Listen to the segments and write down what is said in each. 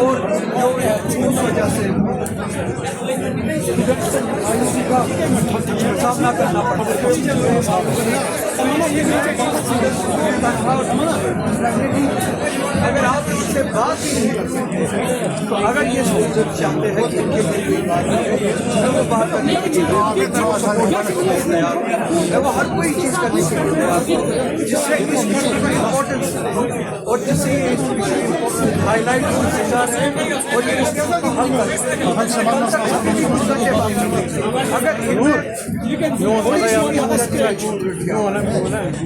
اور اس وجہ سے کا سامنا کرنا پڑتا ہے. اگر آپ ان سے بات ہی نہیں کرتے تو اگر یہ چاہتے ہیں کہ ان کے لیے وہ بات کرنے کے لیے میں وہ ہر کوئی چیز کرنے کے لیے تیار ہوں جس سے اس ایشو کا امپورٹنس اور جس سے یہ ہائی لائٹ ہونا چاہتے ہیں اور یہ اس کو حل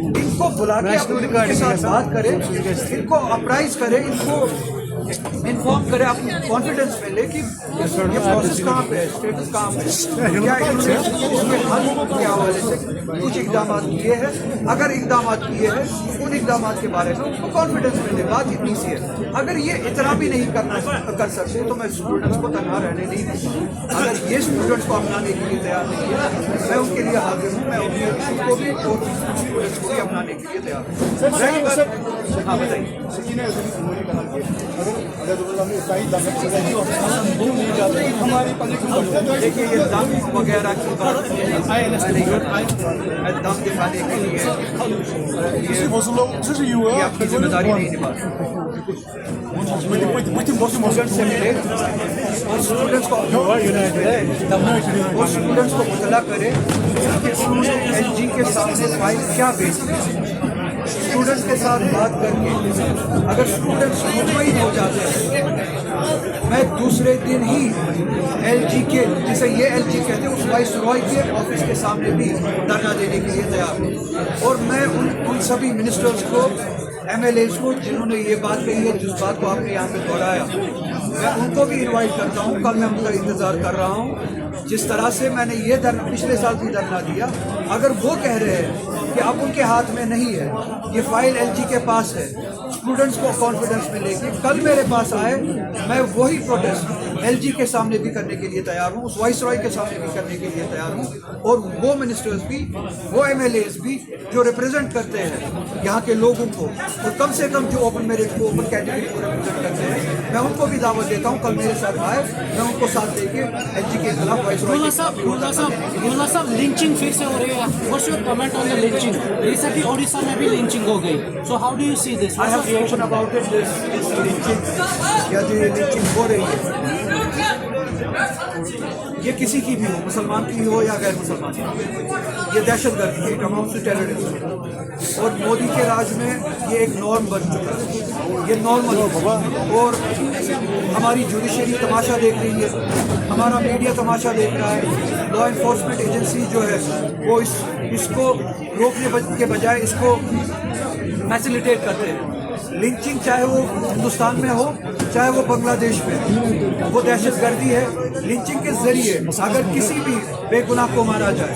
ان کو بلا کے اپنے کے ساتھ بات کرے, ان کو اپرائز کرے, ان کو انفارم کرے, اپنی کانفیڈنس میں لے کہ یہ پروسیس کہاں پہ ہے, اسٹیٹس کہاں پہ ہے, کیا انہوں نے اس میں حل کے حوالے سے کچھ اقدامات کیے ہیں. اگر اقدامات کیے ہیں ان اقدامات کے بارے میں ان کو کانفیڈنس میں لے. بات اتنی سی ہے. اگر یہ اتنا بھی نہیں کر سکتے تو میں اسٹوڈنٹس کو تنہا رہنے نہیں دوں. اگر یہ اسٹوڈنٹس کو اپنانے کے لیے تیار نہیں ہے میں ان کے لیے حاضر ہوں. میں ان کے کو بھی اور اسٹوڈنٹس کو بھی اپنانے کے لیے تیار ہوں. ہاں بتائیے. دیکھیے یہ دم وغیرہ کی بات دم دکھانے کے لیے یہ آپ کی ذمہ داری نہیں نبھاتے. اسٹوڈنٹس سے ملے اور اسٹوڈنٹس کو مطلع کرے کہ ایل جی کے سامنے فائل کیا بیچتے ہیں. اسٹوڈنٹس کے ساتھ بات کر کے اگر اسٹوڈنٹس مطمئن ہو جاتے ہیں میں دوسرے دن ہی ایل جی کے جسے یہ ایل جی کہتے ہیں اس وائس رائے کے آفس کے سامنے بھی دھرنا دینے کے لیے تیار ہوں. اور میں ان سبھی منسٹرز کو ایم ایل ایز کو جنہوں نے یہ بات کہی ہے جس بات کو آپ نے یہاں پہ دہرایا میں ان کو بھی انوائٹ کرتا ہوں. کل میں ان کا انتظار کر رہا ہوں. جس طرح سے میں نے یہ دھرنا پچھلے سال بھی دھرنا دیا اگر وہ کہہ رہے ہیں کہ اب ان کے ہاتھ میں نہیں ہے یہ فائل ایل جی کے پاس ہے اسٹوڈنٹس کو کانفیڈنس میں لے کے کل میرے پاس آئے میں وہی پروٹیسٹ ایل جی کے سامنے بھی کرنے کے لیے تیار ہوں. اس وائس رائے کے سامنے بھی کرنے کے لیے تیار ہوں. اور وہ منسٹرز بھی وہ ایم ایل ایز بھی جو ریپرزینٹ کرتے ہیں یہاں کے لوگوں کو اور کم سے کم جو اوپن میرٹ کو اوپن کیٹیگری کو ریپرزینٹ کرتے ہیں میں ان کو بھی دعوت دیتا ہوں کل میرے ساتھ آئے. میں ان کو ساتھ دے کے ایل جی کے خلاف وائس رائے صاحب لنچنگ پھر سے ہو رہی ہے. What's your comment on the lynching. Recently Orissa میں بھی لنچنگ ہو گئی. So how do you see this? I have spoken about it. یا جو یہ لنچنگ ہو رہی ہے یہ کسی کی بھی ہو مسلمان کی ہو یا غیر مسلمان کی یہ دہشت گردی ہے. It amounts to terrorism. اور مودی کے راج میں یہ ایک نارم بن چکا ہے. یہ نارمل اور ہماری جوڈیشری تماشا دیکھ رہی ہے. ہمارا میڈیا تماشا دیکھ رہا ہے. لا انفورسمنٹ ایجنسی جو ہے وہ اس کو روکنے کے بجائے اس کو فیسیلیٹیٹ کرتے ہیں. لنچنگ چاہے وہ ہندوستان میں ہو چاہے وہ بنگلہ دیش میں وہ دہشت گردی ہے. لنچنگ کے ذریعے اگر کسی بھی بے گناہ کو مارا جائے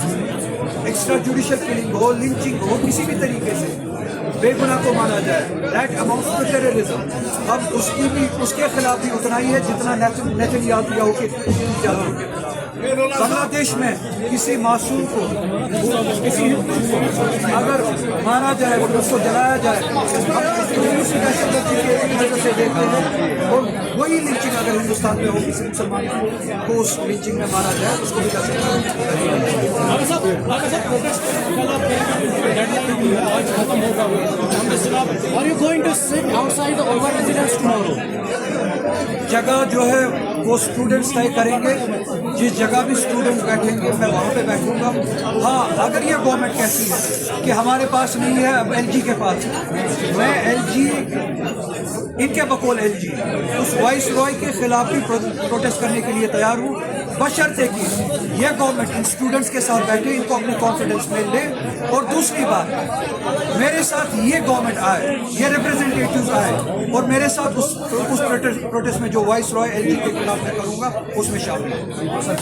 ایکسٹرا جوڈیشل کلنگ ہو لنچنگ ہو کسی بھی طریقے سے بے گناہ کو مارا جائے دیٹ اماؤنٹس ٹو ٹیررزم. اب اس کے خلاف بھی اتنا ہی ہے جتنا نیتن یاہو کے جاتی ہے. بنگلہ دیش میں کسی معصوم کو کسی ہندو کو اگر مارا جائے اس کو جلایا جائے اسی دہشت گردی کی وجہ سے دیکھتے ہیں. اور وہی لنچنگ اگر ہندوستان میں ہو کسی مسلمان کو اس لنچنگ میں مارا جائے اس کو بھی کر سکتے. جگہ جو ہے وہ اسٹوڈنٹس طے کریں گے. جس جگہ بھی اسٹوڈنٹ بیٹھیں گے میں وہاں پہ بیٹھوں گا. ہاں اگر یہ گورنمنٹ کہتی ہے کہ ہمارے پاس نہیں ہے اب ایل جی کے پاس میں ایل جی ان کے بقول ایل جی اس وائس رائے کے خلاف بھی پروٹیسٹ کرنے کے لیے تیار ہوں بشرطے کہ یہ گورنمنٹ ان اسٹوڈنٹس کے ساتھ بیٹھے ان کو اپنی کانفیڈنس میں لے. اور دوسری بات میرے ساتھ یہ گورنمنٹ آئے یہ ریپرزینٹیٹیوز آئے اور میرے ساتھ اس پروٹیسٹ میں جو وائس رائے ایل جی کے خلاف میں کروں گا اس میں شامل ہوں.